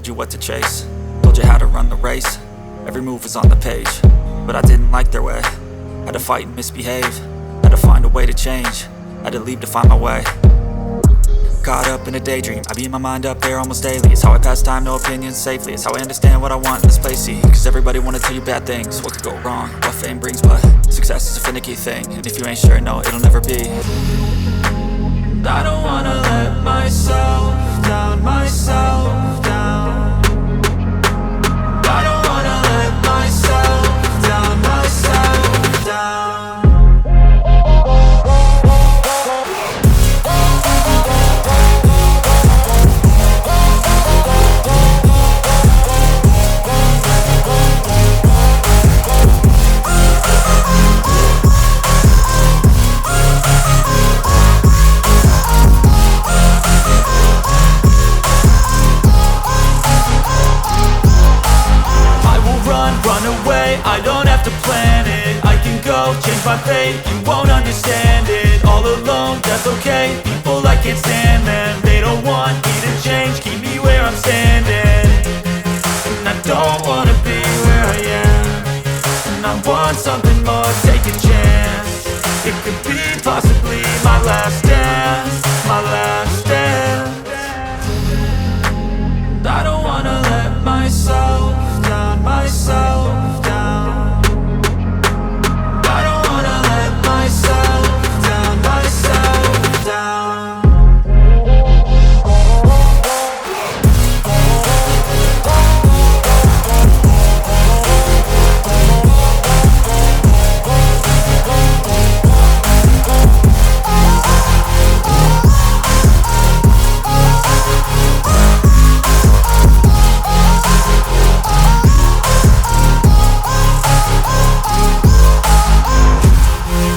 told you what to chase, told you how to run the race. Every move was on the page, but I didn't like their way. Had to fight and misbehave, had to find a way to change, had to leave to find my way. Caught up in a daydream, I beat my mind up there almost daily. It's how I pass time, no opinions safely. It's how I understand what I want in this place, see. Cause everybody wanna tell you bad things, what could go wrong, what fame brings. But success is a finicky thing, and if you ain't sure, no, it'll never be. I don't wanna let myself down, myself down. I don't wanna let myself down, myself down. I don't have to plan it, I can go change my fate. You won't understand it, all alone, that's okay. People, I can't stand them, they don't want me to change. Keep me where I'm standing, and I don't wanna be where I am. And I want something